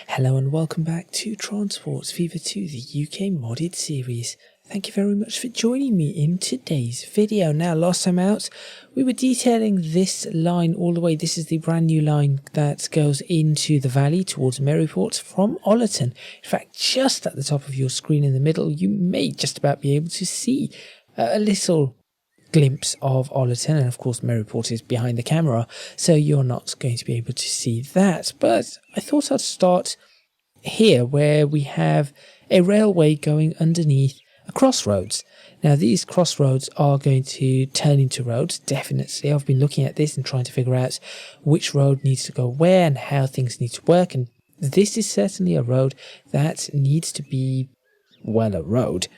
Hello and welcome back to Transports Fever 2, the UK modded series. Thank you very much for joining me in today's video. Now, last time out, we were detailing this line all the way. This is the brand new line that goes into the valley towards Maryport from Ollerton. In fact, just at the top of your screen in the middle, you may just about be able to see a little glimpse of Ollerton, and of course Maryport is behind the camera, so you're not going to be able to see that. But I thought I'd start here where we have a railway going underneath a crossroads. Now these crossroads are going to turn into roads, definitely. I've been looking at this and trying to figure out which road needs to go where and how things need to work, and this is certainly a road that needs to be, well, a road.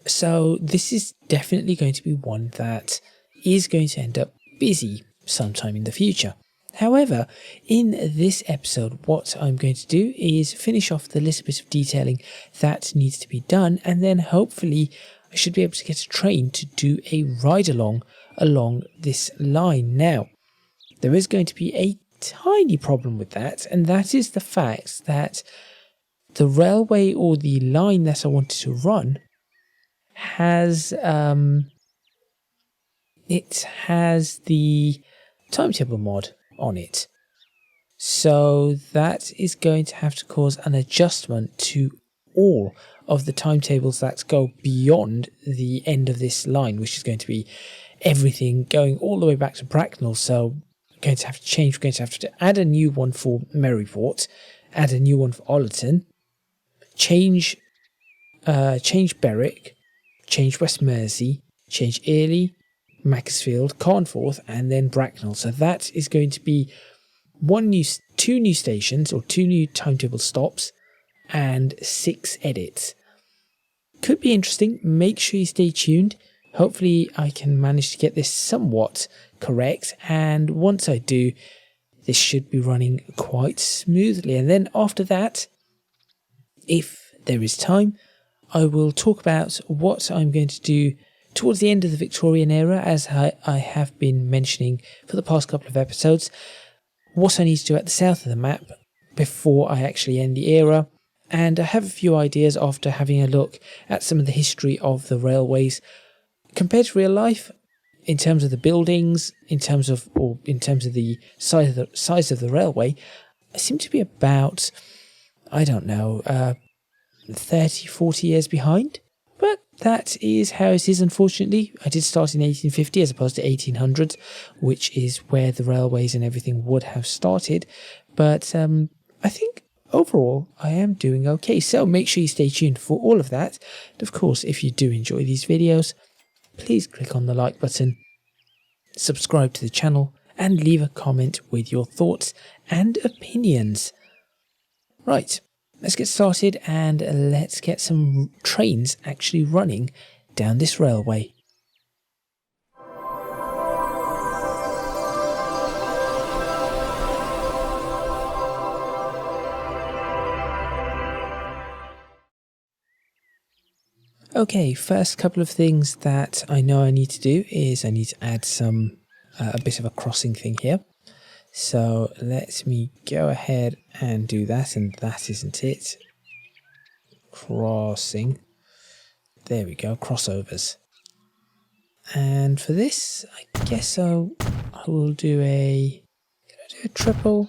So this is definitely going to be one that is going to end up busy sometime in the future. However, in this episode, what I'm going to do is finish off the little bit of detailing that needs to be done, and then hopefully I should be able to get a train to do a ride-along along this line. Now, there is going to be a tiny problem with that, and that is the fact that the railway or the line that I wanted to run has the Timetable mod on it, so that is going to have to cause an adjustment to all of the timetables that go beyond the end of this line, which is going to be everything going all the way back to Bracknell. So we're going to have to change. We're going to have to add a new one for Maryport, add a new one for Ollerton, change Berwick, change West Mersey, change Earley, Macclesfield, Carnforth, and then Bracknell. So that is going to be two new stations, or two new timetable stops, and 6 edits. Could be interesting. Make sure you stay tuned. Hopefully I can manage to get this somewhat correct, and once I do, this should be running quite smoothly. And then after that, if there is time, I will talk about what I'm going to do towards the end of the Victorian era, as I have been mentioning for the past couple of episodes, what I need to do at the south of the map before I actually end the era. And I have a few ideas after having a look at some of the history of the railways compared to real life, in terms of the buildings, in terms of the size of the railway. I seem to be about, I don't know, 30-40 years behind, but that is how it is. Unfortunately, I did start in 1850 as opposed to 1800, which is where the railways and everything would have started. But I think overall I am doing okay, so make sure you stay tuned for all of that. And of course, if you do enjoy these videos, please click on the like button, subscribe to the channel, and leave a comment with your thoughts and opinions. Right, let's get started and let's get some trains actually running down this railway. Okay, first couple of things that I know I need to do is I need to add a bit of a crossing thing here. So let me go ahead and do that, and that isn't it. Crossing. There we go, crossovers. And for this, I guess I will do a... Can I do a triple?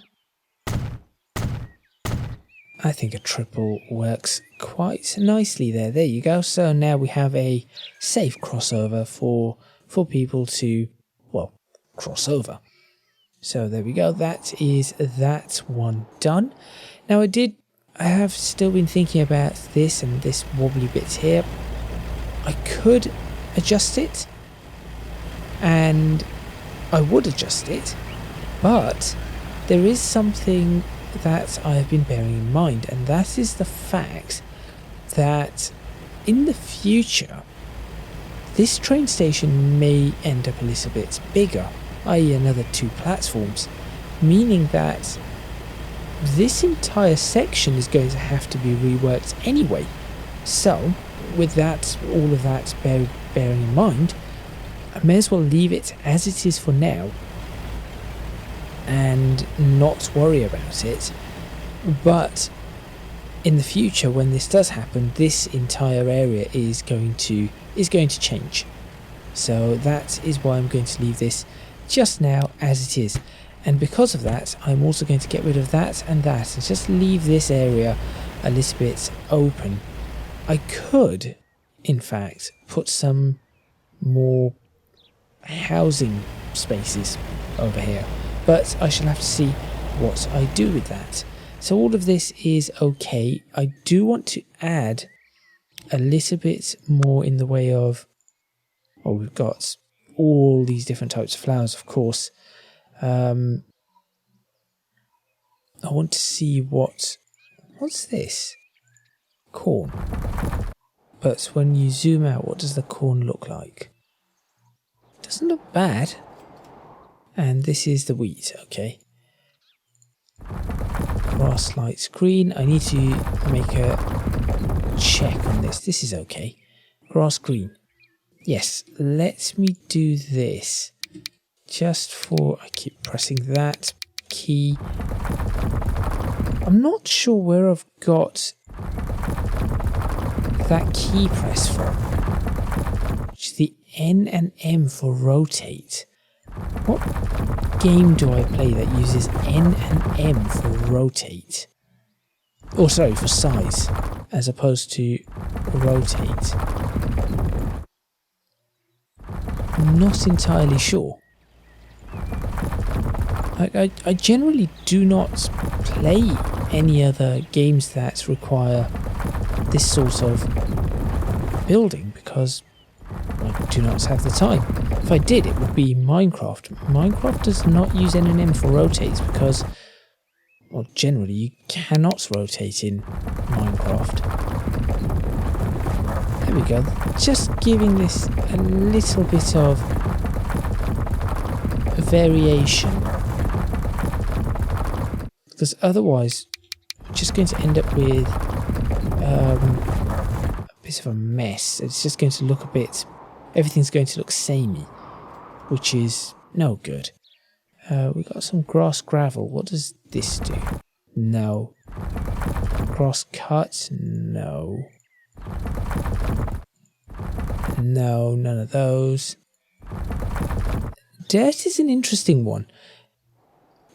I think a triple works quite nicely there. There you go. So now we have a safe crossover for people to, well, cross over. So there we go, that is that one done. Now I have still been thinking about this and this wobbly bit here. I could adjust it, and I would adjust it, but there is something that I have been bearing in mind, and that is the fact that in the future this train station may end up a little bit bigger, i.e. another 2 platforms, meaning that this entire section is going to have to be reworked anyway. So with that, all of that bearing in mind, I may as well leave it as it is for now and not worry about it. But in the future, when this does happen, this entire area is going to change. So that is why I'm going to leave this just now as it is. And because of that, I'm also going to get rid of that and just leave this area a little bit open. I could, in fact, put some more housing spaces over here, but I shall have to see what I do with that. So all of this is okay. I do want to add a little bit more in the way of, well, we've got all these different types of flowers, of course. I want to see what's this? Corn. But when you zoom out, what does the corn look like? Doesn't look bad. And this is the wheat, okay. Grass lights green. I need to make a check on this. This is okay. Grass green. Yes, let me do this. Just for, I keep pressing that key. I'm not sure where I've got that key press from. Which is the N and M for rotate. What game do I play that uses N and M for rotate? Oh, sorry, for size, as opposed to rotate. I'm not entirely sure. I generally do not play any other games that require this sort of building because I do not have the time. If I did, it would be Minecraft. Minecraft does not use N and M for rotates because, well, generally you cannot rotate in Minecraft. There we go. Just giving this a little bit of variation. Because otherwise, we're just going to end up with a bit of a mess. It's just going to look a bit... Everything's going to look samey, which is no good. We've got some grass gravel. What does this do? No. Grass cut? No. No, none of those. Dirt is an interesting one.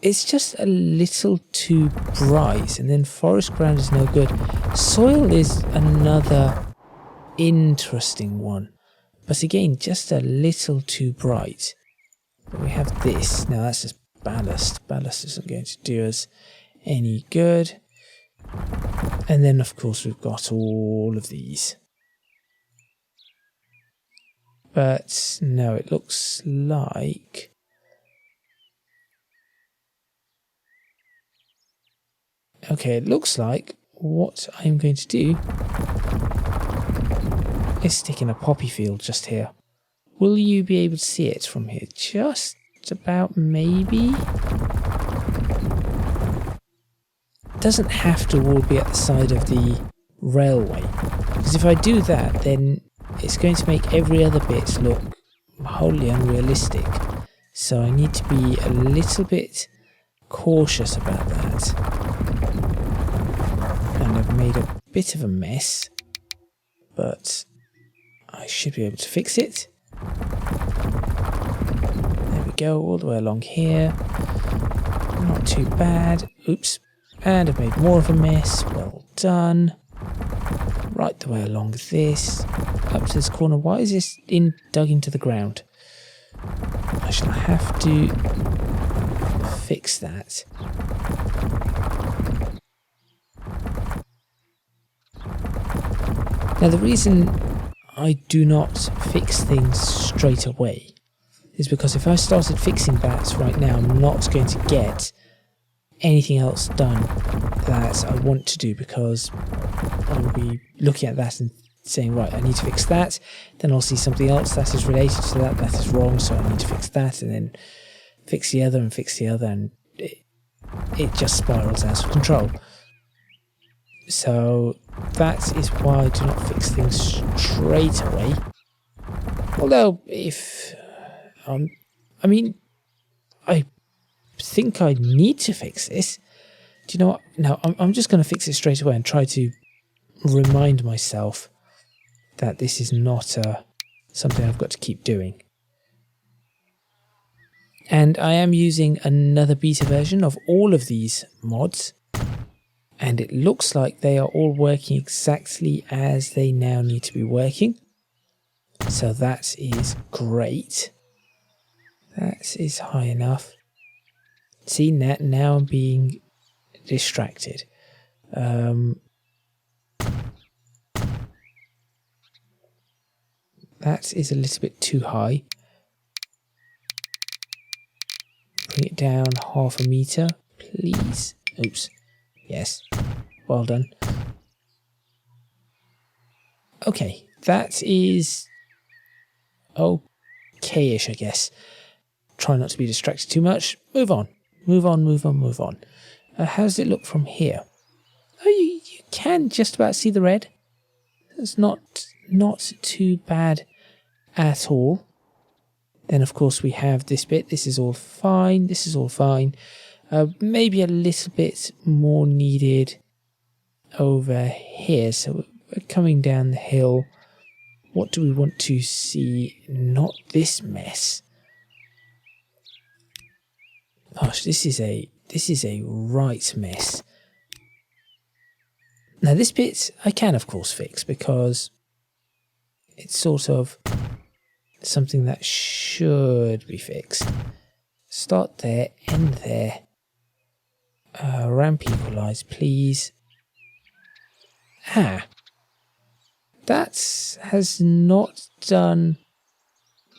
It's just a little too bright, and then forest ground is no good. Soil is another interesting one. But again, just a little too bright. But we have this. Now that's just ballast. Ballast isn't going to do us any good. And then of course we've got all of these. But no, it looks like... Okay, it looks like what I'm going to do is stick in a poppy field just here. Will you be able to see it from here? Just about, maybe? Doesn't have to all be at the side of the railway. Because if I do that, then it's going to make every other bit look wholly unrealistic. So I need to be a little bit cautious about that. And I've made a bit of a mess, but I should be able to fix it. There we go, all the way along here. Not too bad. Oops. And I've made more of a mess. Well done. Right the way along this. Up to this corner. Why is this dug into the ground? I shall have to fix that. Now the reason I do not fix things straight away is because if I started fixing that right now, I'm not going to get anything else done that I want to do, because I'll be looking at that and saying, right, I need to fix that, then I'll see something else that is related to that that is wrong, so I need to fix that, and then fix the other and fix the other, and it just spirals out of control. So that is why I do not fix things straight away. Although, if... I mean, I think I need to fix this Do you know what? No, I'm just going to fix it straight away and try to remind myself that this is not something I've got to keep doing. And I am using another beta version of all of these mods, and it looks like they are all working exactly as they now need to be working. So that is great. That is high enough. See, now I'm being distracted. That is a little bit too high. Bring it down 0.5 meter, please. Oops. Yes. Well done. Okay, that is okay-ish, I guess. Try not to be distracted too much. Move on. Move on, move on, move on. How does it look from here? Oh, you can just about see the red. It's not too bad at all. Then, of course, we have this bit. This is all fine. This is all fine. Maybe a little bit more needed over here. So we're coming down the hill. What do we want to see? Not this mess. Gosh, this is a right mess. Now this bit I can of course fix because it's sort of something that should be fixed. Start there, end there. Ramp equalize, please. That has not done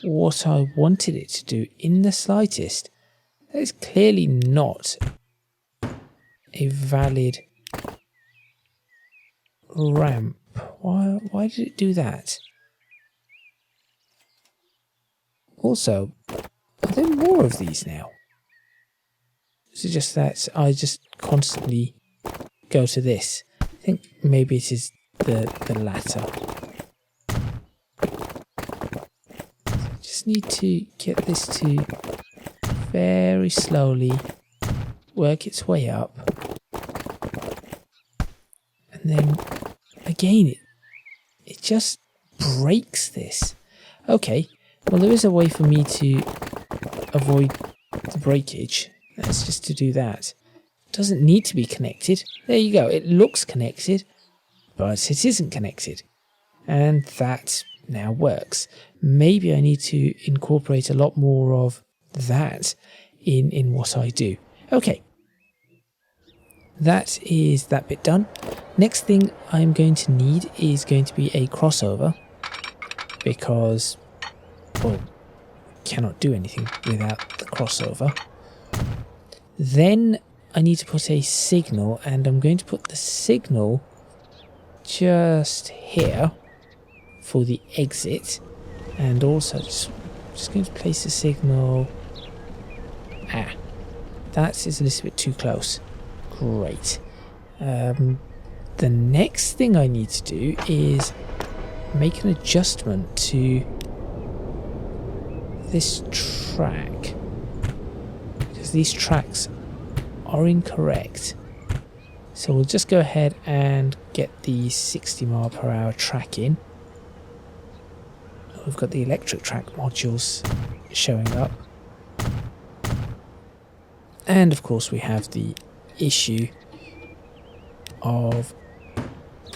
what I wanted it to do in the slightest. That is clearly not a valid ramp. Why did it do that? Also, are there more of these now? Is it just that I just constantly go to this? I think maybe it is the latter. Just need to get this to very slowly work its way up. And then again it just breaks this. Okay, well there is a way for me to avoid the breakage. That's just to do that. It doesn't need to be connected. There you go. It looks connected, but it isn't connected. And that now works. Maybe I need to incorporate a lot more of that in what I do. Okay. That is that bit done. Next thing I'm going to need is going to be a crossover because, well, cannot do anything without the crossover. Then I need to put a signal, and I'm going to put the signal just here for the exit, and also just going to place the signal. That is a little bit too close. Great. The next thing I need to do is make an adjustment to this track, because these tracks are incorrect. So we'll just go ahead and get the 60 mph track in. We've got the electric track modules showing up. And of course we have the issue of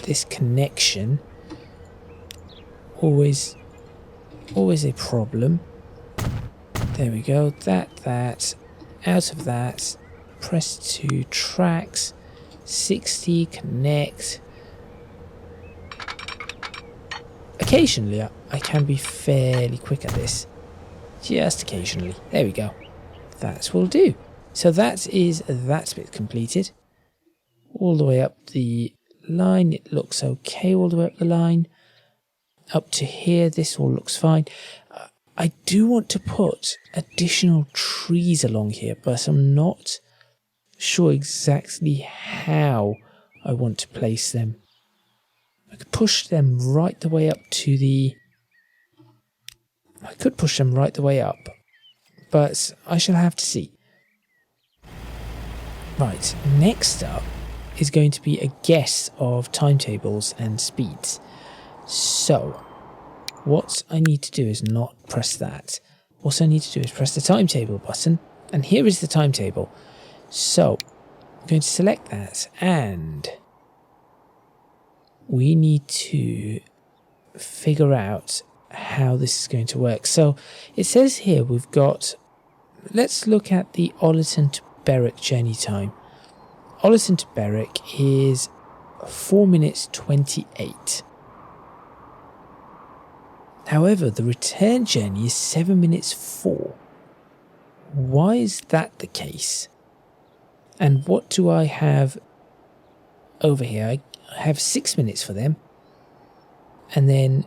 this connection. Always a problem. There we go. That. Out of that. Press 2 tracks. 60, connect. Occasionally I can be fairly quick at this. Just occasionally. There we go. That will do. So that is that bit completed. All the way up the line, it looks okay all the way up the line. Up to here, this all looks fine. I do want to put additional trees along here, but I'm not sure exactly how I want to place them. I could push them right the way up to the... I could push them right the way up, but I shall have to see. Right, next up is going to be a guess of timetables and speeds. So, what I need to do is not press that. What I need to do is press the timetable button, and here is the timetable. So, I'm going to select that, and we need to figure out how this is going to work. So, it says here we've got, let's look at the Ollerton to Berwick journey time. Ollerton to Berwick is 4 minutes 28. However, the return journey is 7 minutes 4. Why is that the case? And what do I have over here? I have 6 minutes for them. And then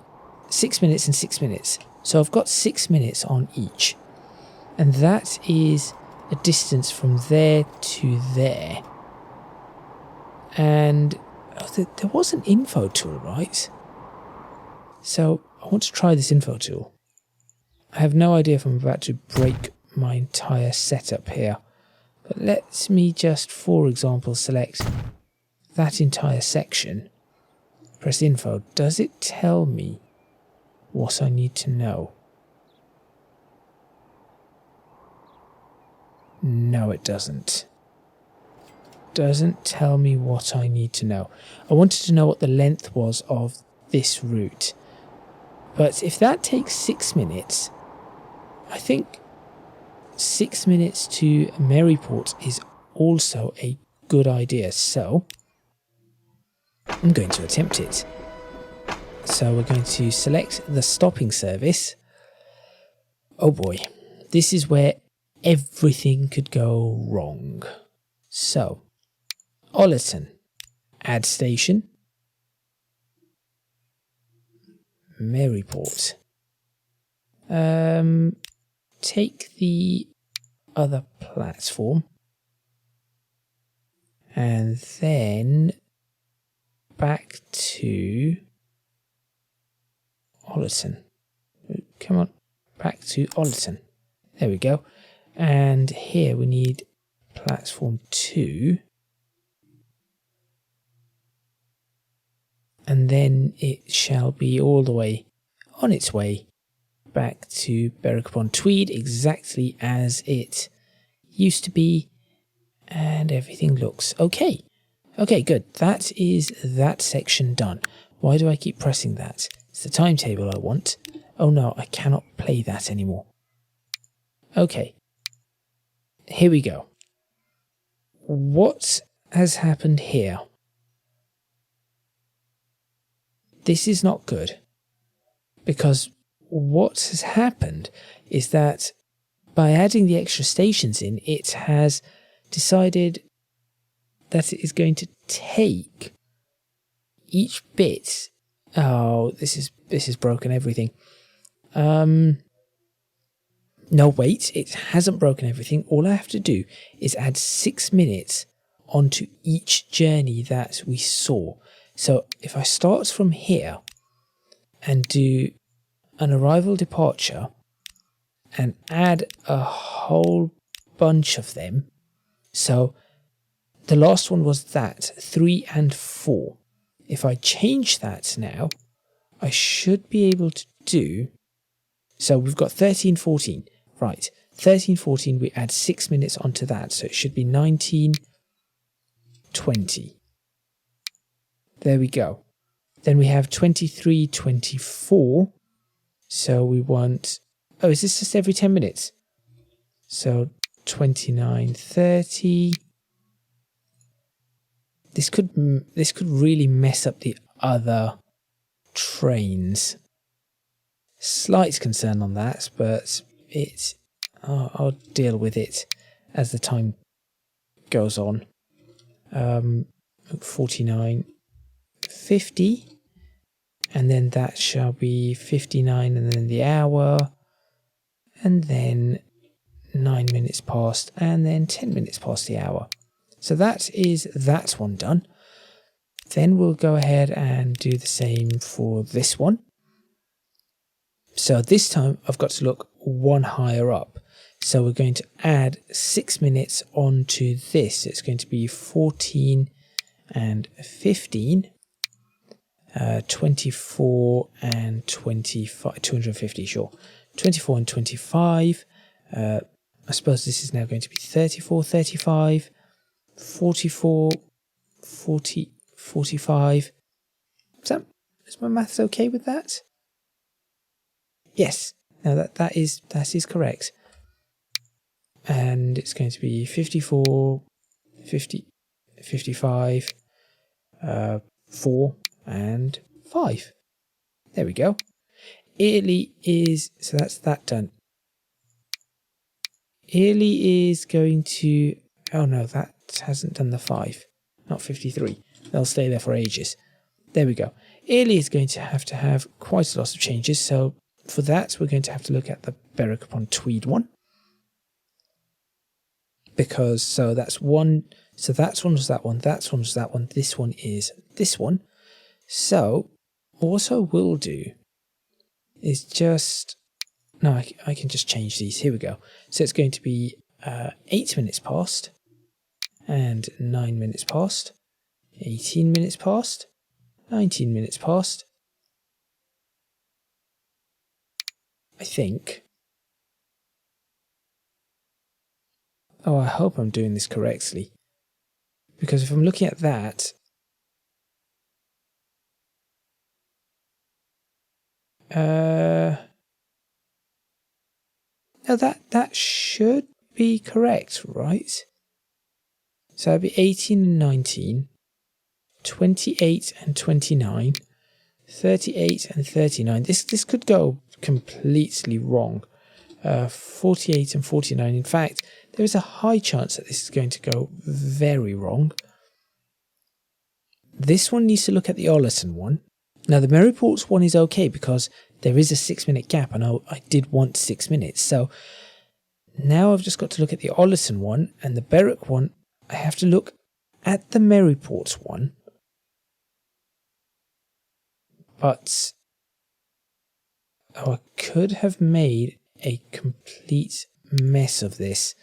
6 minutes and 6 minutes. So I've got 6 minutes on each. And that is a distance from there to there. And there was an info tool, right? So I want to try this info tool. I have no idea if I'm about to break my entire setup here. But let me just, for example, select that entire section. Press info. Does it tell me what I need to know? No, it doesn't. Doesn't tell me what I need to know. I wanted to know what the length was of this route. But if that takes 6 minutes, I think 6 minutes to Maryport is also a good idea. So I'm going to attempt it. So we're going to select the stopping service. Oh boy, this is where everything could go wrong. So, Ollerton, add station, Maryport. Take the other platform and then back to Ollerton. Come on, back to Ollerton. There we go. And here we need platform 2. And then it shall be all the way on its way back to Berwick-upon-Tweed, exactly as it used to be. And everything looks okay. Okay, good. That is that section done. Why do I keep pressing that? It's the timetable I want. Oh no, I cannot play that anymore. Okay. Here we go. What has happened here? This is not good. Because what has happened is that by adding the extra stations in, it has decided that it is going to take each bit. Oh, this is broken everything. No, wait, it hasn't broken everything. All I have to do is add 6 minutes onto each journey that we saw. So if I start from here and do an arrival departure and add a whole bunch of them. So the last one was that, 3 and 4. If I change that now, I should be able to do... So we've got 13, 14. Right, 13, 14, we add 6 minutes onto that. So it should be 19, 20. There we go. Then we have 23, 24. So we want... Oh, is this just every 10 minutes? So 29, 30... This could really mess up the other trains. Slight concern on that, but I'll deal with it as the time goes on. 49, 50, and then that shall be 59, and then the hour, and then 9 minutes past, and then 10 minutes past the hour. So that is that one done. Then we'll go ahead and do the same for this one. So this time I've got to look one higher up. So we're going to add 6 minutes onto this. It's going to be 14 and 15, 24 and 25, 250, sure. 24 and 25. I suppose this is now going to be 34, 35, 44, 40, 45. Is my maths okay with that? Yes. No, that is correct. And it's going to be 54, 50, 55, 4 and 5. There we go. Italy is, so that's that done. Italy is going to, oh no, that hasn't done the 5, not 53. They'll stay there for ages. There we go. Italy is going to have quite a lot of changes, so for that we're going to have to look at the Berwick upon Tweed one. Because, so that's one, so that one was that one, that one was that one, this one is this one. So, what I will do is just, no, I can just change these, here we go. So it's going to be 8 minutes past, and 9 minutes past, 18 minutes past, 19 minutes past, I think. Oh, I hope I'm doing this correctly. Because if I'm looking at that, no, that should be correct, right? So that'd be 18 and 19, 28 and 29, 38 and 39. This could go completely wrong. 48 and 49. In fact, there is a high chance that this is going to go very wrong. This one needs to look at the Ollerton one. Now the Maryports one is okay because there is a 6 minute gap and I did want 6 minutes. So now I've just got to look at the Ollerton one and the Berwick one. I have to look at the Maryports one. But I could have made a complete mess of this.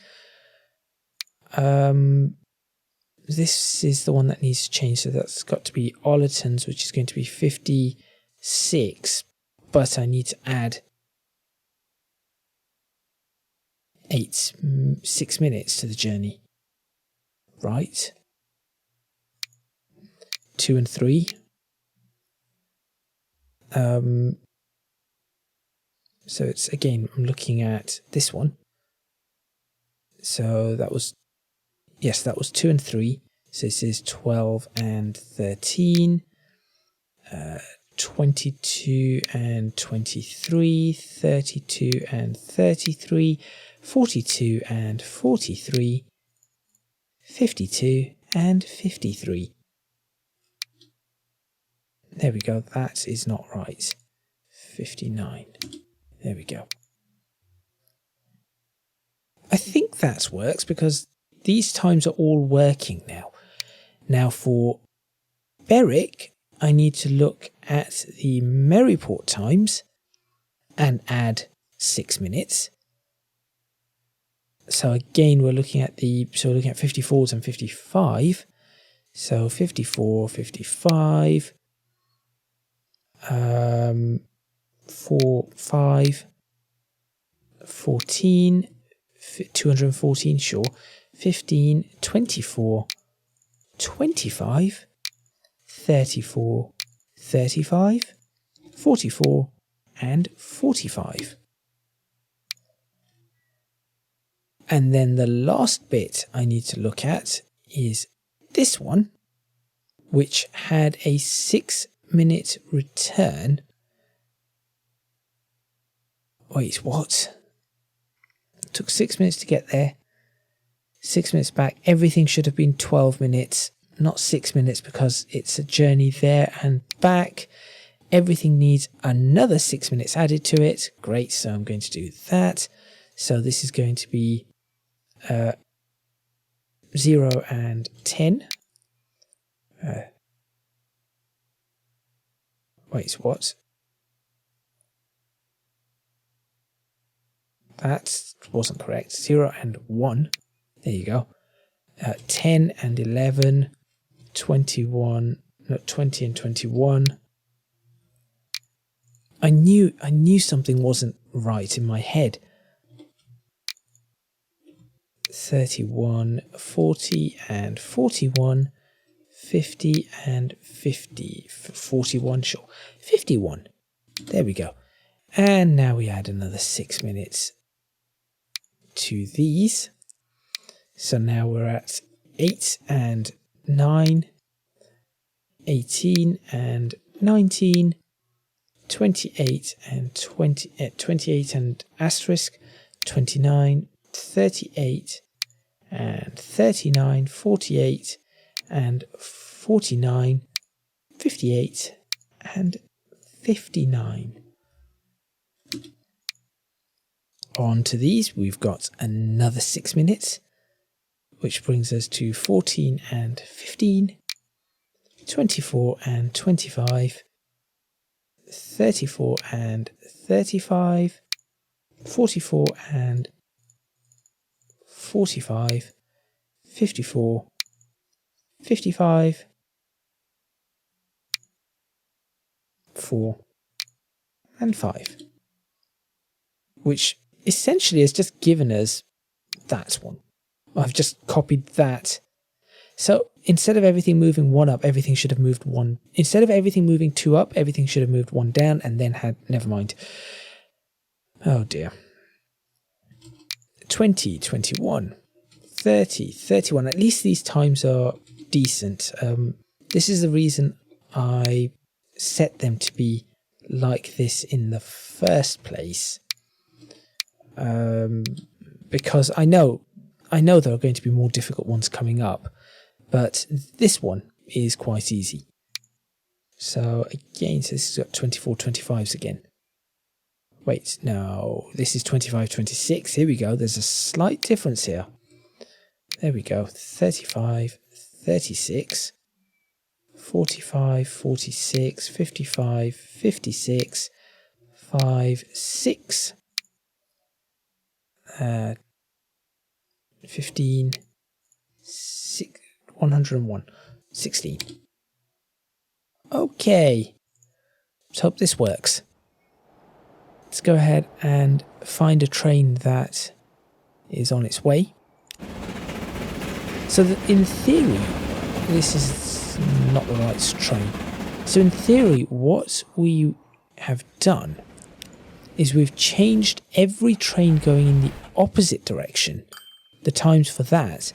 This is the one that needs to change, so that's got to be Ollerton's, which is going to be 56, but I need to add 6 minutes to the journey. Right. 2 and 3. So it's, again, I'm looking at this one. So that was, yes, that was 2 and 3. So this is 12 and 13. 22 and 23, 32 and 33, 42 and 43, 52 and 53. There we go, that is not right. 59. There we go. I think that works because these times are all working now. Now for Berwick, I need to look at the Maryport times and add 6 minutes. So again, we're looking at 54s and 55. So 54, 55, 4, 5, 14, 214, sure, 15, 24, 25, 34, 35, 44, and 45. And then the last bit I need to look at is this one, which had a 6 minute return. Wait, what? It took 6 minutes to get there. 6 minutes back. Everything should have been 12 minutes, not 6 minutes, because it's a journey there and back. Everything needs another 6 minutes added to it. Great, so I'm going to do that. So this is going to be 0 and 10. Wait, what? That wasn't correct. 0 and 1. There you go. 10 and 11. 21. No, 20 and 21. I knew something wasn't right in my head. 31, 40 and 41. 50 and 50. 41, sure. 51. There we go. And now we add another 6 minutes to these. So now we're at 8 and 9, 18 and 19, 28 and 28 and asterisk, 29, 38 and 39, 48 and 49, 58 and 59. On to these, we've got another 6 minutes, which brings us to 14 and 15, 24 and 25, 34 and 35, 44 and 45, 54, 55, 4 and 5, which essentially has just given us that one. I've just copied that. So instead of everything moving 1 up, everything should have moved 1. Instead of everything moving 2 up, everything should have moved 1 down and then had, never mind. Oh dear. 20, 21, 30, 31. At least these times are decent. This is the reason I set them to be like this in the first place. Because I know there are going to be more difficult ones coming up, but this one is quite easy. So again, so this is got 24, 25s again. Wait, no, this is 25, 26. Here we go. There's a slight difference here. There we go. 35, 36, 45, 46, 55, 56, 5, 6, 15, 6, 101, 16. Okay, let's hope this works. Let's go ahead and find a train that is on its way. So that in theory, this is not the right train. So in theory, what we have done is we've changed every train going in the opposite direction, the times for that,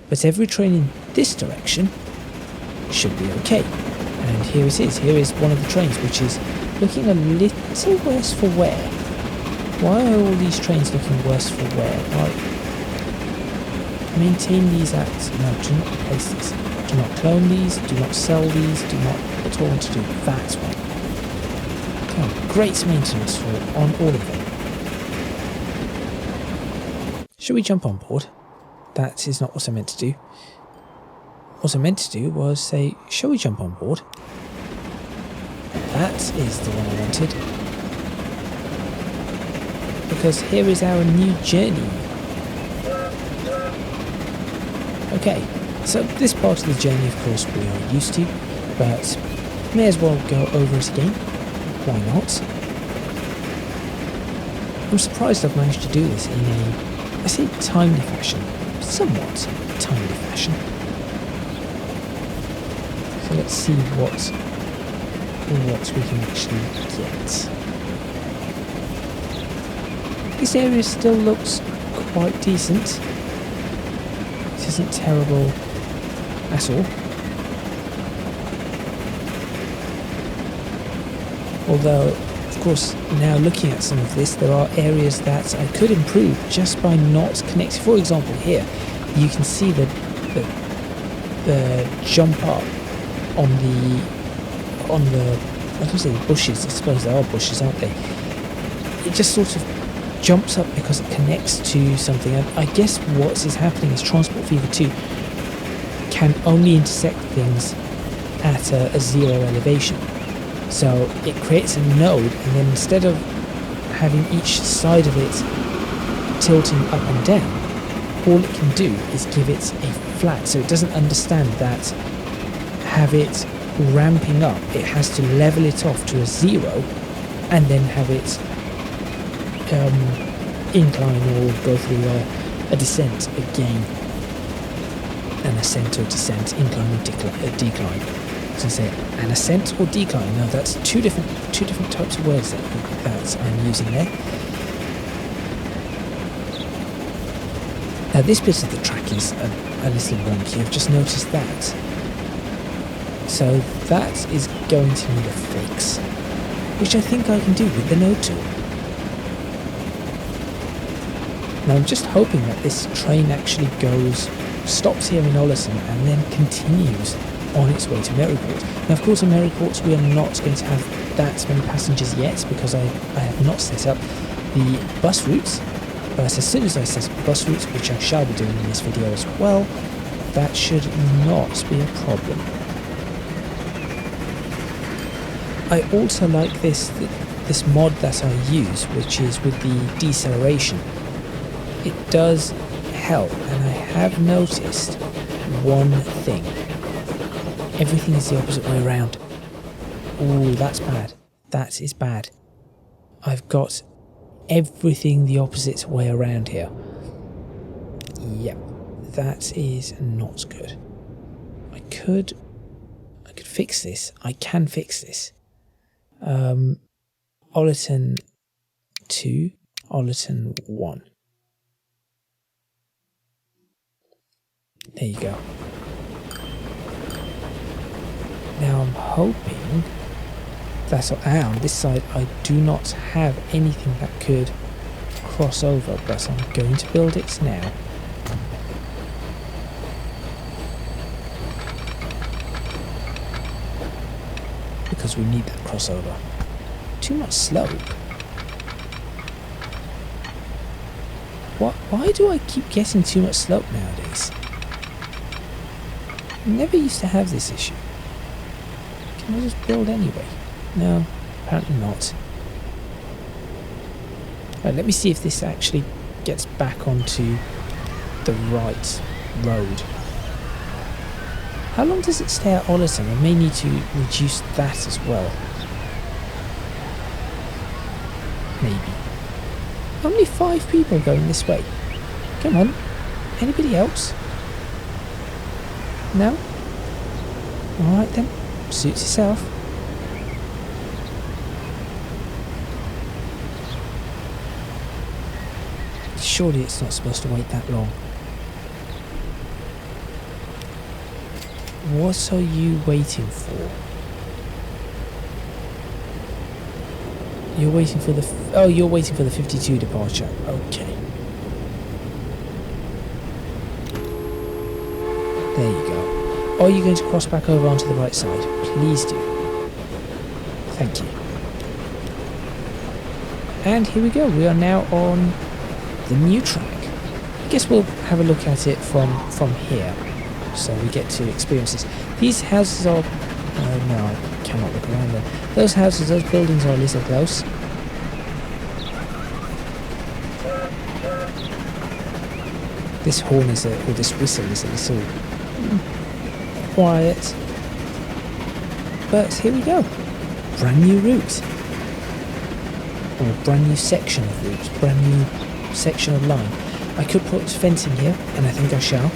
but every train in this direction should be okay. And here it is. Here is one of the trains, which is looking a little worse for wear. Why are all these trains looking worse for wear? Right. Maintain these at... No, do not replace these. Do not clone these. Do not sell these. Do not... That's what I want to do. That one. Oh, great maintenance on all of them. Should we jump on board? That is not what I meant to do. What I meant to do was say, shall we jump on board? That is the one I wanted. Because here is our new journey. Okay, so this part of the journey, of course, we are used to, but may as well go over it again. Why not? I'm surprised I've managed to do this in a, I say timely fashion, somewhat timely fashion. So let's see what we can actually get. This area still looks quite decent. It isn't terrible at all. Although, of course, now looking at some of this, there are areas that I could improve just by not connecting. For example, here, you can see the jump up on the I was going to say bushes. I suppose there are bushes, aren't they? It just sort of jumps up because it connects to something. And I guess what is happening is Transport Fever 2 can only intersect things at a zero elevation. So it creates a node, and then instead of having each side of it tilting up and down, all it can do is give it a flat, so it doesn't understand that have it ramping up, it has to level it off to a 0 and then have it incline or go through a descent again. An ascent or descent, incline or decline. So I say an ascent or decline. No, that's two different types of words that I'm using there. Now this bit of the track is a little wonky. I've just noticed that. So that is going to need a fix, which I think I can do with the node tool. Now I'm just hoping that this train actually stops here in Ollerton and then continues on its way to Maryport. Now of course in Maryport we are not going to have that many passengers yet because I have not set up the bus routes, but as soon as I set up the bus routes, which I shall be doing in this video as well, that should not be a problem. I also like this mod that I use, which is with the deceleration. It does help, and I have noticed one thing. Everything is the opposite way around. Ooh, that's bad. That is bad. I've got everything the opposite way around here. Yep, that is not good. I could fix this. I can fix this. Ollerton 2, Ollerton 1. There you go. Now I'm hoping that on this side I do not have anything that could cross over, but I'm going to build it now. Because we need that crossover. Too much slope. Why do I keep getting too much slope nowadays? I never used to have this issue. Can I just build anyway? No, apparently not. Right, let me see if this actually gets back onto the right road. How long does it stay at Ollerton? I may need to reduce that as well. Maybe. Only 5 people going this way. Come on. Anybody else? No? Alright then. Suits yourself. Surely it's not supposed to wait that long. What are you waiting for? You're waiting for the... you're waiting for the 52 departure. Okay. There you go. Are you going to cross back over onto the right side? Please do. Thank you. And here we go. We are now on the new track. I guess we'll have a look at it from here, so we get to experience this. These houses are... no, I cannot look around there. Those houses, those buildings are a little close. This horn is or this whistle is a little quiet. But here we go. Brand new route. Or brand new section of route. Brand new section of line. I could put fencing here, and I think I shall. I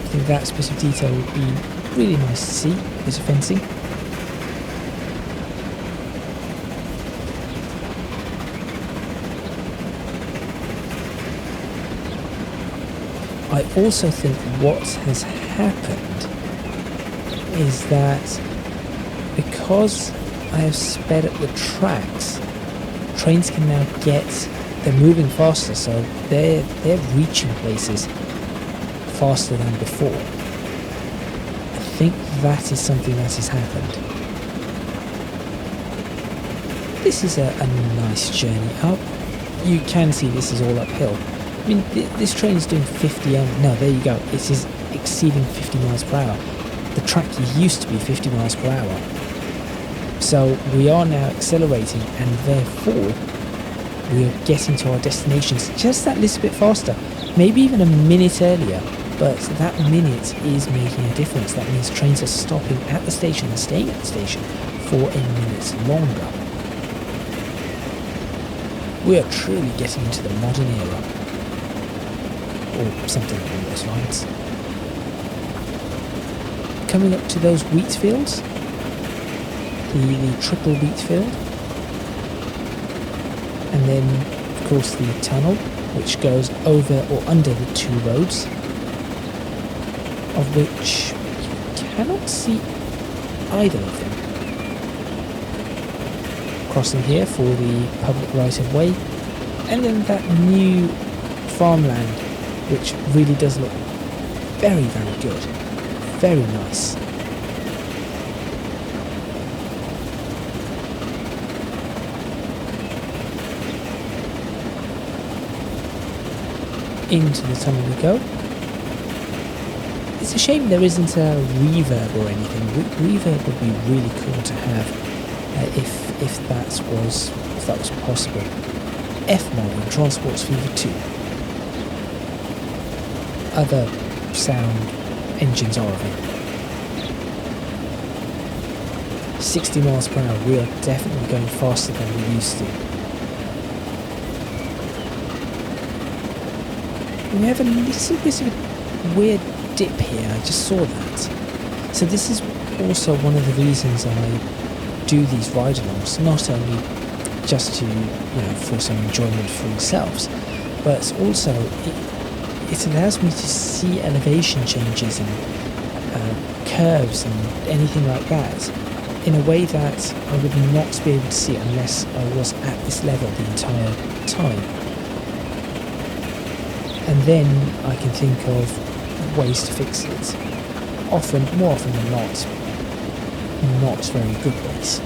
think that bit of detail would be really nice to see, a bit of fencing. I also think what has happened is that because I have sped up the tracks, trains can now they're moving faster, so they're reaching places faster than before. I think that is something that has happened. This is a nice journey up. You can see this is all uphill. I mean, this train is doing 50 no, there you go. It is exceeding 50 miles per hour. The track used to be 50 miles per hour. So we are now accelerating, and therefore we are getting to our destinations just that little bit faster, maybe even a minute earlier, but that minute is making a difference. That means trains are stopping at the station and staying at the station for a minute longer. We are truly getting into the modern era, or something along those lines. Coming up to those wheat fields, the triple wheat field, and then of course the tunnel which goes over or under the two roads, of which you cannot see either of them. Crossing here for the public right of way, and then that new farmland which really does look very, very good, very nice. Into the tunnel we go. It's a shame there isn't a reverb or anything. Reverb would be really cool to have if that was possible. F-Mod in Transports Fever 2. Other sound engines are available. 60 miles per hour. We are definitely going faster than we used to. We have a little bit of a weird dip here, I just saw that. So this is also one of the reasons I do these ride-alongs, not only just to, for some enjoyment for yourselves, but also it allows me to see elevation changes and curves and anything like that in a way that I would not be able to see unless I was at this level the entire time. And then I can think of ways to fix it. More often than not very good ways.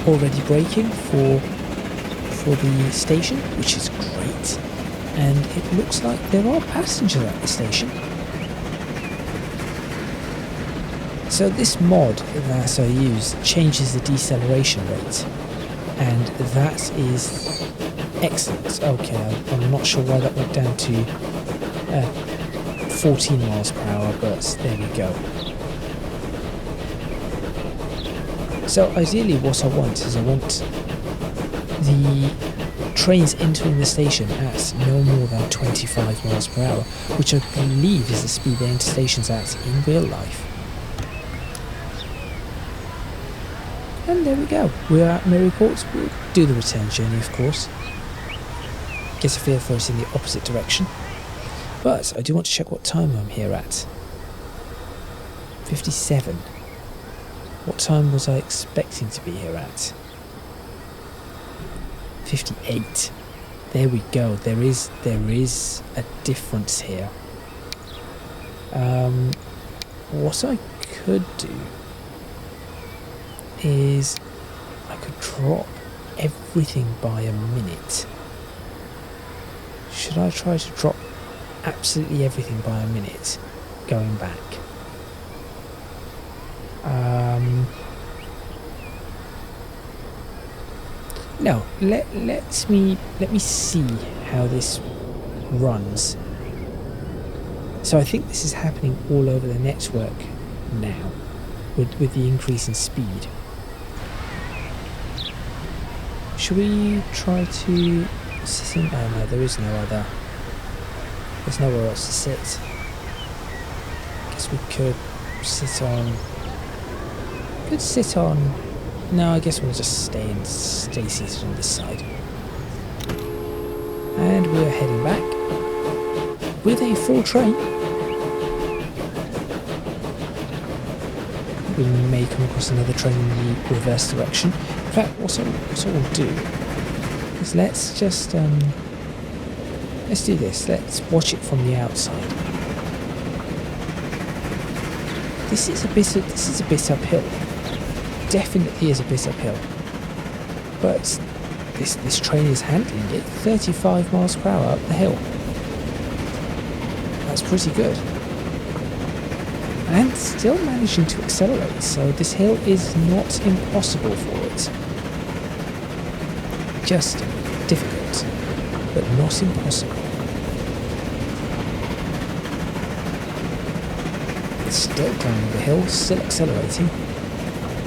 Already braking for the station, which is great. And it looks like there are passengers at the station. So this mod that I use changes the deceleration rate. And that is excellent. Okay, I'm not sure why that went down to 14 miles per hour, but there we go. So ideally what I want is the trains entering the station at no more than 25 miles per hour, which I believe is the speed they enter stations at in real life. And there we go, we're at Maryport. We'll do the return journey, of course. Get a feel for it in the opposite direction. But I do want to check what time I'm here at. 57. What time was I expecting to be here at? 58. There we go, there is a difference here. What I could do is I could drop everything by a minute. Should I try to drop absolutely everything by a minute going back? No, let me see how this runs. So I think this is happening all over the network now with the increase in speed. Should we try to sit in? Oh no, there is no other. There's nowhere else to sit. Guess we could sit on. No, I guess we'll just stay seated on this side. And we're heading back with a full train. We may come across another train in the reverse direction. In fact, what I will do is let's just let's do this. Let's watch it from the outside. This is a bit uphill. Definitely is a bit uphill. But this train is handling it 35 miles per hour up the hill. That's pretty good. and still managing to accelerate, so this hill is not impossible for it. Just difficult, but not impossible. It's still climbing the hill, still accelerating,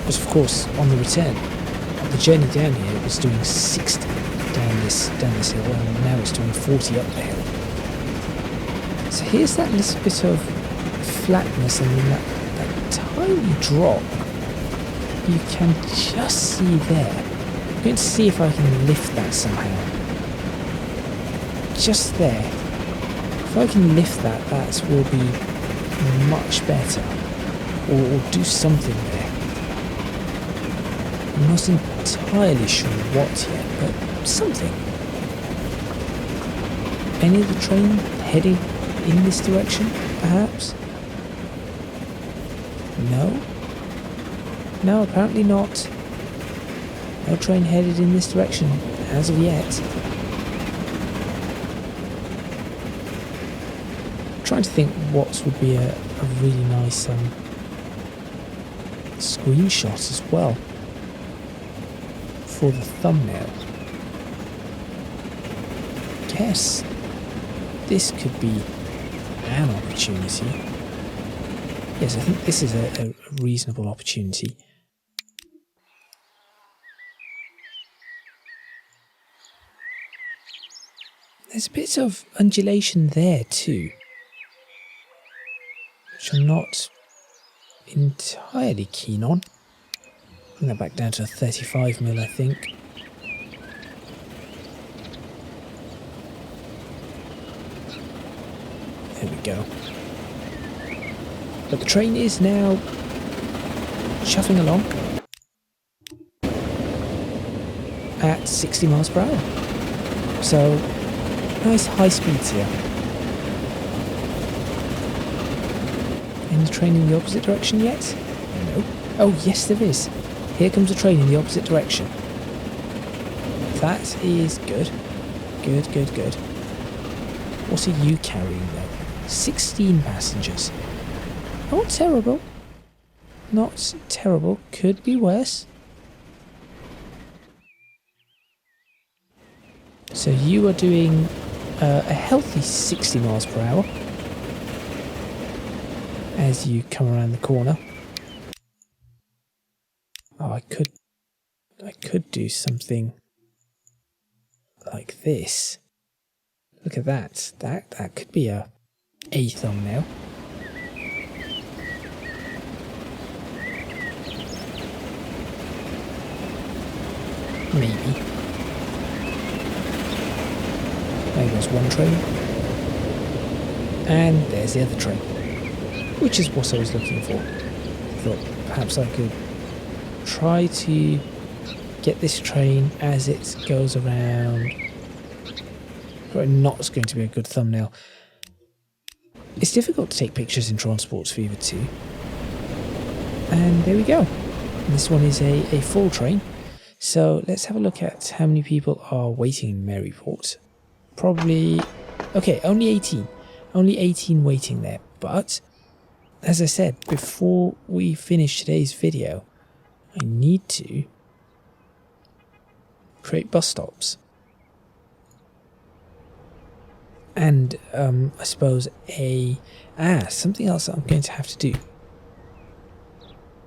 but of course on the return, on the journey down here it was doing 60 down this hill, and now it's doing 40 up the hill. So here's that little bit of flatness, and then that tiny drop you can just see there. I'm going to see if I can lift that somehow. Just there. If I can lift that, that will be much better. Or do something there. I'm not entirely sure what yet, but something. Any of the train heading in this direction, perhaps? No? No, apparently not. No train headed in this direction, as of yet. I'm trying to think what would be a really nice screenshot as well for the thumbnail. Guess this could be an opportunity. Yes, I think this is a reasonable opportunity. There's a bit of undulation there too, which I'm not entirely keen on. I'm going back down to a 35mm, I think. There we go. But the train is now shuffling along at 60 miles per hour. So, nice high speeds here. Any train in the opposite direction yet? No. Oh, yes there is. Here comes a train in the opposite direction. That is good. Good, good, good. What are you carrying though? 16 passengers. Not terrible. Not terrible. Could be worse. So you are doing a healthy 60 miles per hour as you come around the corner. Oh, I could do something like this. Look at that. That could be a thumbnail. Maybe. There goes one train. And there's the other train. Which is what I was looking for. I thought perhaps I could try to get this train as it goes around. Probably not going to be a good thumbnail. It's difficult to take pictures in Transports Fever 2. And there we go. This one is a full train. So let's have a look at how many people are waiting in Maryport. Probably... okay, only 18. Only 18 waiting there. But, as I said, before we finish today's video, I need to create bus stops. And, I suppose something else that I'm going to have to do.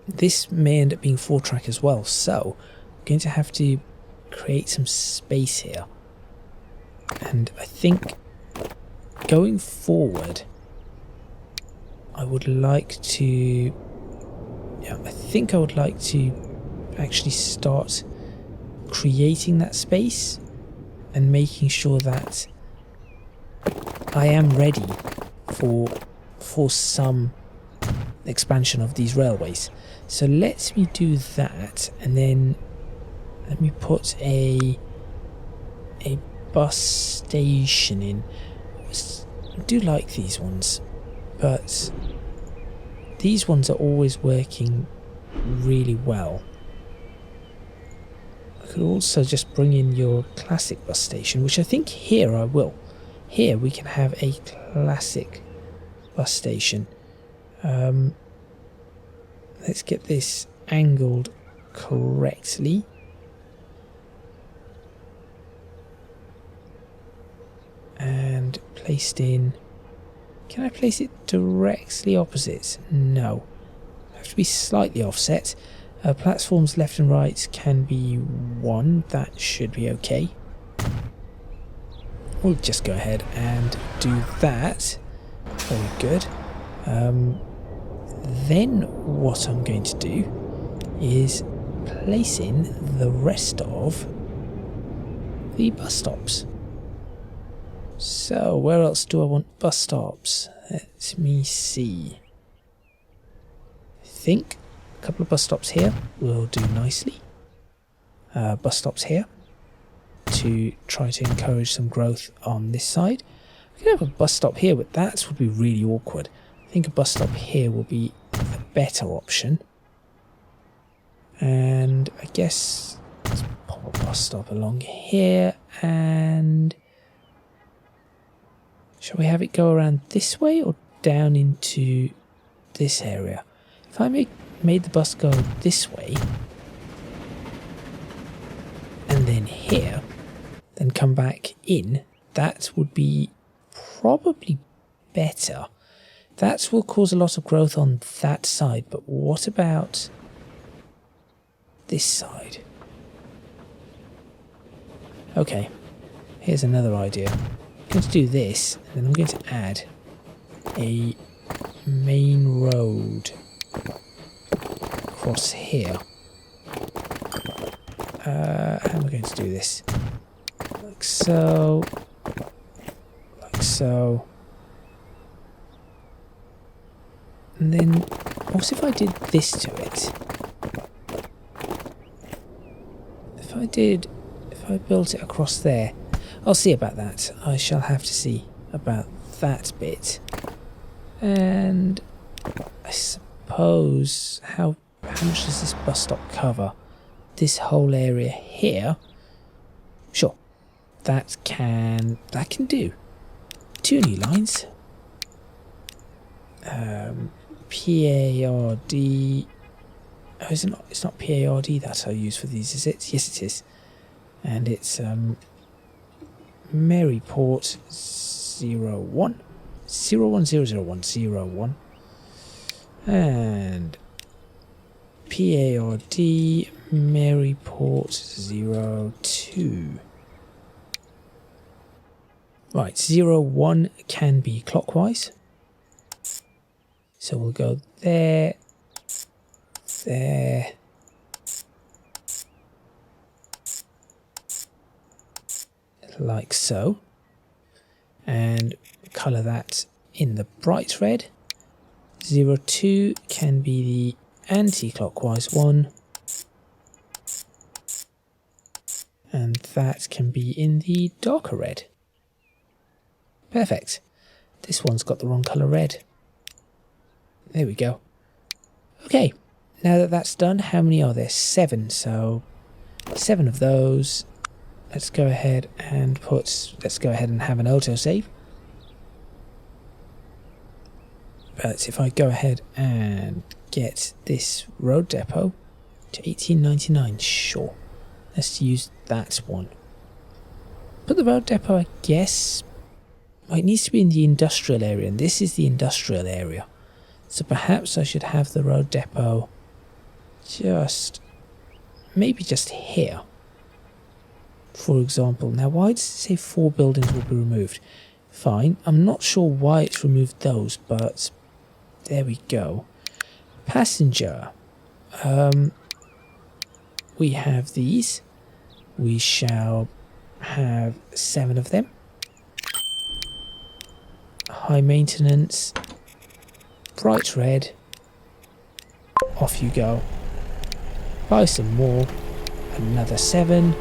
This may end up being 4-track as well, so I'm going to have to create some space here. And I think going forward, I would like to... yeah, I think I would like to actually start creating that space and making sure that I am ready for some expansion of these railways. So let me do that, and then let me put a bus station in. I do like these ones, but these ones are always working really well. I could also just bring in your classic bus station, which I think here I will. Here we can have a classic bus station. let's get this angled correctly. And placed in. Can I place it directly opposite? No. Have to be slightly offset. Platforms left and right can be 1. That should be okay. We'll just go ahead and do that. Very good. Then what I'm going to do is place in the rest of the bus stops. So where else do I want bus stops? Let me see. I think a couple of bus stops here will do nicely. Bus stops here to try to encourage some growth on this side. We could have a bus stop here, but that would be really awkward. I think a bus stop here will be a better option. And I guess let's pop a bus stop along here, and shall we have it go around this way or down into this area? If I made the bus go this way and then here, then come back in, that would be probably better. That will cause a lot of growth on that side, but what about this side? Okay, here's another idea. I'm going to do this, and then I'm going to add a main road across here. How am I going to do this? Like so. Like so. And then, what if I did this to it? If I built it across there, I'll see about that. I shall have to see about that bit. And I suppose, how much does this bus stop cover? This whole area here? Sure, that can do. 2 new lines. PARD. Oh, is it not? It's not PARD that I use for these, is it? Yes, it is. And it's Maryport 01 0100101 and PARD Maryport 02. Right, 01 can be clockwise. So we'll go there, there, like so, and colour that in the bright red. 02 can be the anti-clockwise one, and that can be in the darker red. Perfect. This one's got the wrong colour red. There we go. Okay, now that that's done, how many are there? 7, so 7 of those. Let's go ahead and have an autosave. But if I go ahead and get this road depot to 1899, sure. Let's use that one. But the road depot, I guess, well, it needs to be in the industrial area, and this is the industrial area. So perhaps I should have the road depot maybe just here. For example, now why does it say 4 buildings will be removed? Fine, I'm not sure why it's removed those, but there we go. Passenger. We have these. We shall have 7 of them. High maintenance. Bright red. Off you go. Buy some more. Another 7.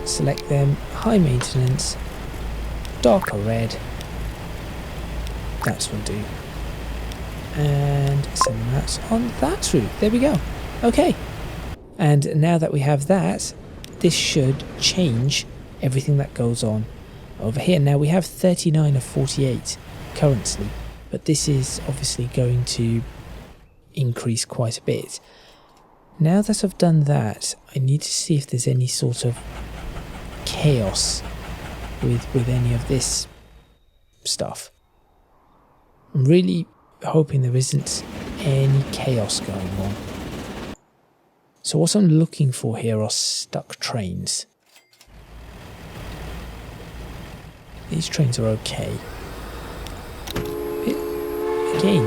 Select them. High maintenance. Darker red. That will do. And send that on that route. There we go. Okay. And now that we have that, this should change everything that goes on over here. Now we have 39 of 48 currently. but this is obviously going to increase quite a bit. Now that I've done that, I need to see if there's any sort of chaos with any of this stuff. I'm really hoping there isn't any chaos going on. So what I'm looking for here are stuck trains. These trains are okay. Again,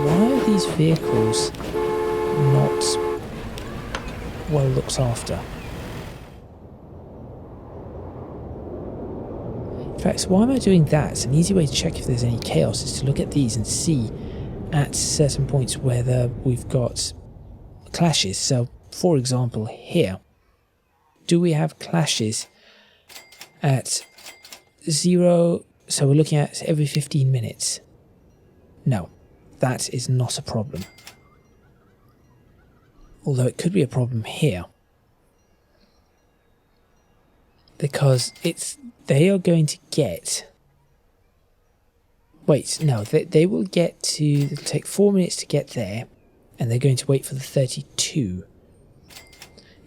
why are these vehicles not well looked after? In fact, why am I doing that? An easy way to check if there's any chaos is to look at these and see at certain points whether we've got clashes. So, for example, here, do we have clashes at 0? So we're looking at every 15 minutes. No, that is not a problem. Although it could be a problem here, because they are going to get... Wait, no, they will get to... It'll take 4 minutes to get there, and they're going to wait for the 32.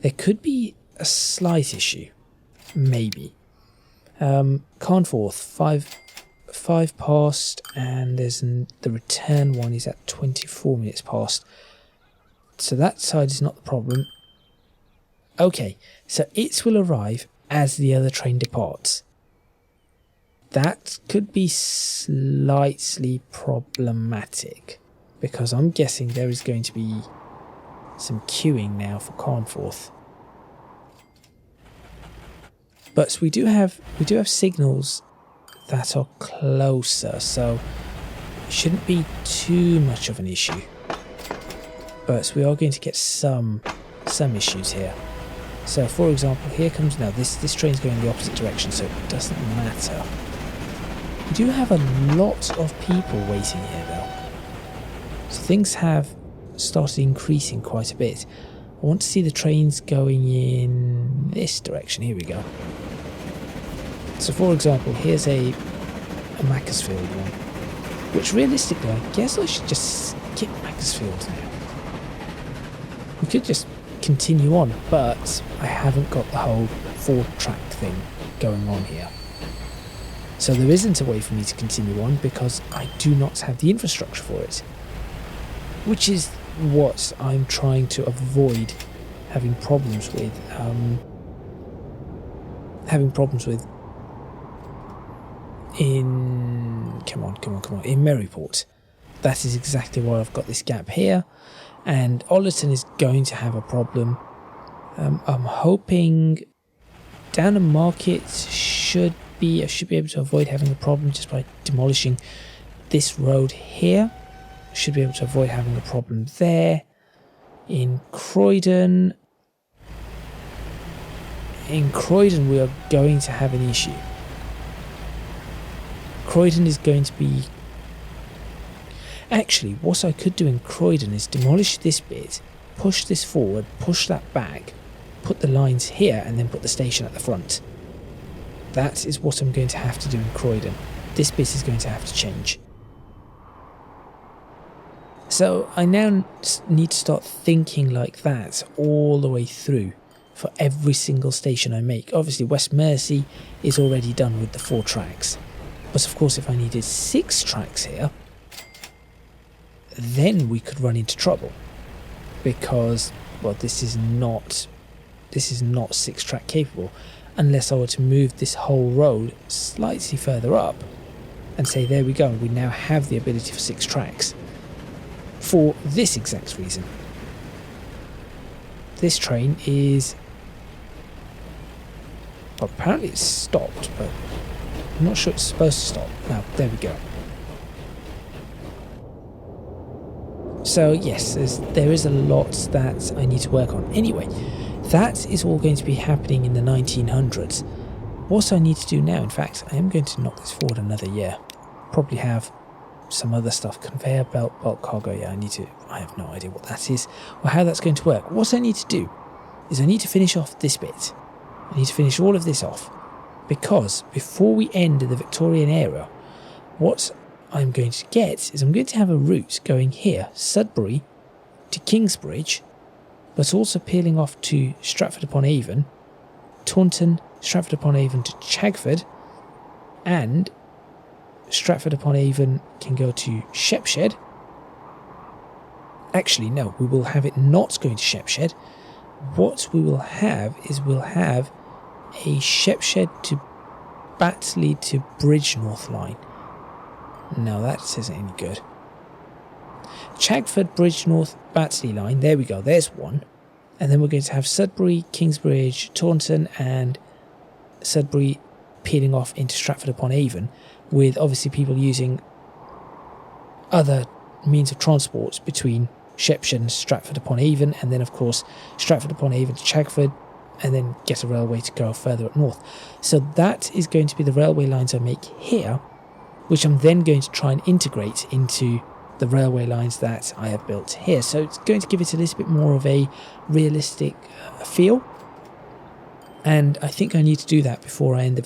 There could be a slight issue. Maybe. Carnforth, 5 past, and there's the return one is at 24 minutes past. So that side is not the problem. Okay, so it will arrive as the other train departs. That could be slightly problematic, because I'm guessing there is going to be some queuing now for Carnforth. But we do have signals that are closer, so it shouldn't be too much of an issue. But we are going to get some issues here. So, for example, here comes now. This train's going in the opposite direction, so it doesn't matter. We do have a lot of people waiting here, though. So things have started increasing quite a bit. I want to see the trains going in this direction. Here we go. So, for example, here's a Macclesfield one, which realistically, I guess I should just skip Macclesfield now. We could just continue on, but I haven't got the whole 4-track thing going on here. So there isn't a way for me to continue on because I do not have the infrastructure for it. Which is what I'm trying to avoid having problems with. In Maryport. That is exactly why I've got this gap here, and Ollerton is going to have a problem. I'm hoping Downham Market I should be able to avoid having a problem just by demolishing this road here. I should be able to avoid having a problem there. In Croydon we are going to have an issue. Croydon is going to be... Actually, what I could do in Croydon is demolish this bit, push this forward, push that back, put the lines here, and then put the station at the front. That is what I'm going to have to do in Croydon. This bit is going to have to change. So I now need to start thinking like that all the way through for every single station I make. Obviously, West Mersey is already done with the 4 tracks. But of course, if I needed 6 tracks here, then we could run into trouble. Because, well, this is not 6-track capable. Unless I were to move this whole road slightly further up and say, there we go, we now have the ability for 6 tracks. For this exact reason. This train is... Well, apparently it's stopped, but I'm not sure it's supposed to stop. Now, there we go. So, yes, there is a lot that I need to work on. Anyway, that is all going to be happening in the 1900s. What I need to do now, in fact, I am going to knock this forward another year. Probably have some other stuff. Conveyor belt, bulk cargo. Yeah, I have no idea what that is or how that's going to work. What I need to do is I need to finish off this bit. I need to finish all of this off. Because before we end the Victorian era, what I'm going to get is I'm going to have a route going here, Sudbury to Kingsbridge, but also peeling off to Stratford-upon-Avon, Taunton, Stratford-upon-Avon to Chagford, and Stratford-upon-Avon can go to Shepshed. Actually, no, we will have it not going to Shepshed. What we will have is we'll have a Shepshed to Batley to Bridgenorth line. No, that isn't any good. Chagford, Bridgenorth, Batley line. There we go. There's one. And then we're going to have Sudbury, Kingsbridge, Taunton, and Sudbury peeling off into Stratford-upon-Avon, with obviously people using other means of transport between Shepshed and Stratford-upon-Avon, and then of course Stratford-upon-Avon to Chagford, and then get a railway to go further up north. So that is going to be the railway lines I make here, which I'm then going to try and integrate into the railway lines that I have built here. So it's going to give it a little bit more of a realistic feel. And I think I need to do that before I end the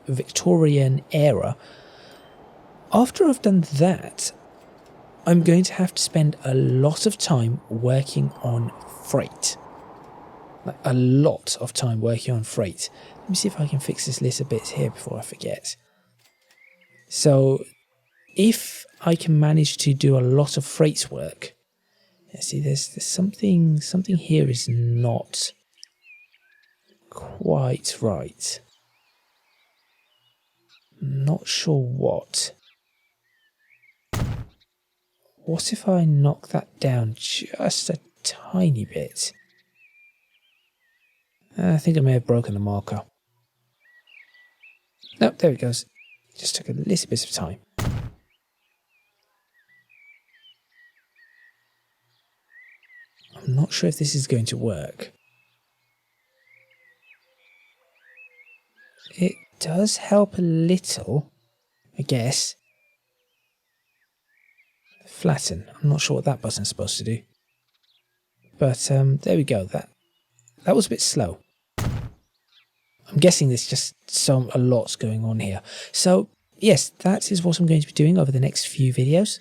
Victorian era. After I've done that, I'm going to have to spend a lot of time working on freight. Like a lot of time working on freight. Let me see if I can fix this list a bit here before I forget. So if I can manage to do a lot of freights work, see, there's something here is not quite right. Not sure what. What if I knock that down just a tiny bit? I think I may have broken the marker. Nope, there it goes. Just took a little bit of time. I'm not sure if this is going to work. It does help a little, I guess. Flatten. I'm not sure what that button's supposed to do. But there we go. That was a bit slow. I'm guessing there's just a lot's going on here. So yes, that is what I'm going to be doing over the next few videos.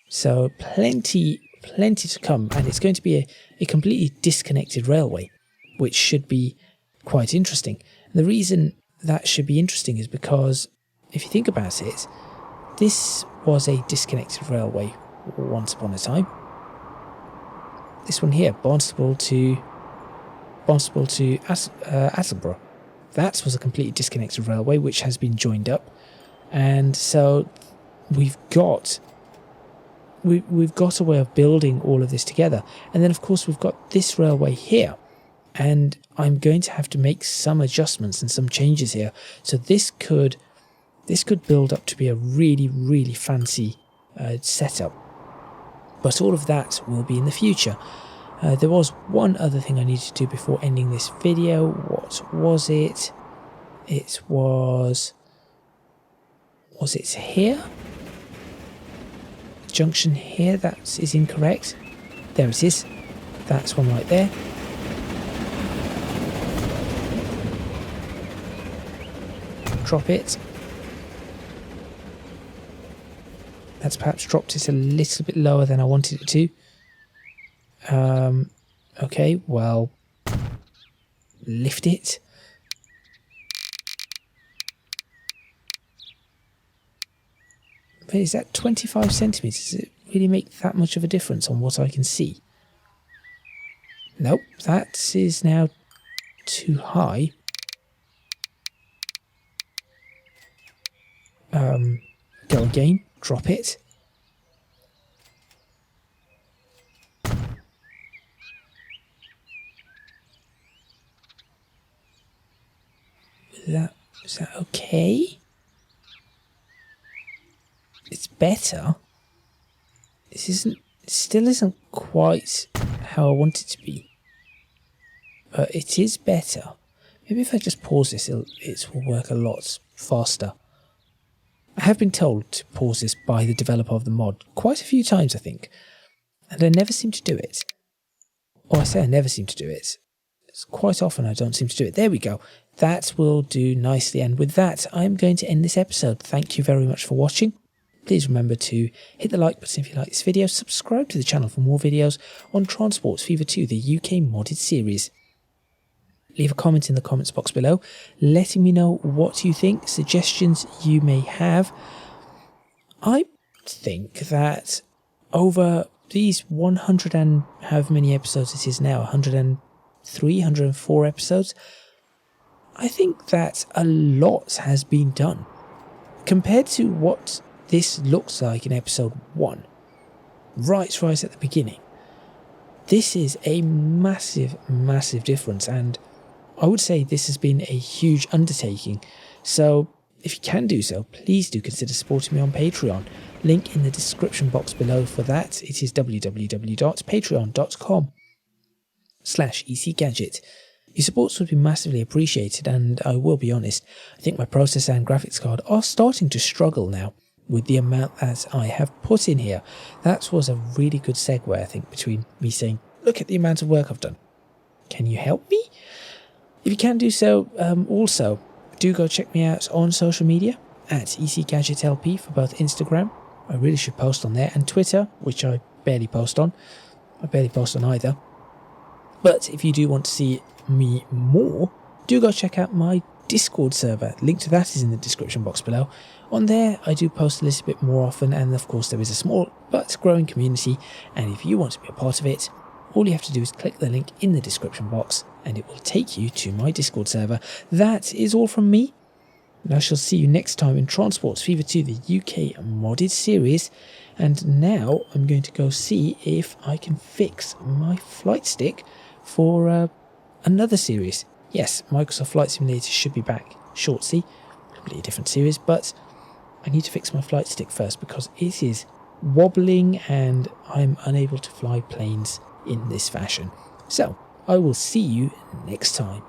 So plenty to come, and it's going to be a completely disconnected railway, which should be quite interesting. And the reason that should be interesting is because if you think about it, this was a disconnected railway once upon a time. This one here, Barnstaple to Attleborough. That was a completely disconnected railway which has been joined up, and so we've got a way of building all of this together. And then of course we've got this railway here, and I'm going to have to make some adjustments and some changes here. So this could build up to be a really fancy setup, but all of that will be in the future. There was one other thing I needed to do before ending this video. What was it? It was it here? Junction here, that is incorrect. There it is. That's one right there. Drop it. That's perhaps dropped it a little bit lower than I wanted it to. Okay, well, lift it. But is that 25 centimetres? Does it really make that much of a difference on what I can see? Nope, that is now too high. Go again, drop it. Is that okay? It's better. It still isn't quite how I want it to be, but it is better. Maybe if I just pause this, it will work a lot faster. I have been told to pause this by the developer of the mod quite a few times, I think, and I never seem to do it. Or I say I never seem to do it. It's quite often I don't seem to do it. There we go. That will do nicely, and with that, I'm going to end this episode. Thank you very much for watching. Please please remember to hit the like button if you like this video, subscribe to the channel for more videos on Transports Fever 2, the UK modded series. Leave a comment in the comments box below, letting me know what you think, suggestions you may have. I think that over these 100 and however many episodes it is now, 103, 104 episodes, I think that a lot has been done. Compared to what this looks like in episode 1, right at the beginning, this is a massive, massive difference, and I would say this has been a huge undertaking. So if you can do so, please do consider supporting me on Patreon. Link in the description box below for that. It is www.patreon.com/ECGadget. Your support would be massively appreciated, and I will be honest, I think my processor and graphics card are starting to struggle now with the amount that I have put in here. That was a really good segue, I think, between me saying, look at the amount of work I've done. Can you help me? If you can do so, also, do go check me out on social media at ECGadgetLP for both Instagram, I really should post on there, and Twitter, which I barely post on. I barely post on either. But if you do want to see me more, do go check out my Discord server. Link to that is in the description box below. On there, I do post a little bit more often, and of course there is a small but growing community, and if you want to be a part of it, all you have to do is click the link in the description box and it will take you to my Discord server. That is all from me, and I shall see you next time in Transports Fever 2, the UK modded series. And now I'm going to go see if I can fix my flight stick for another series. Yes, Microsoft Flight Simulator should be back shortly, probably a different series, but I need to fix my flight stick first because it is wobbling and I'm unable to fly planes in this fashion. So I will see you next time.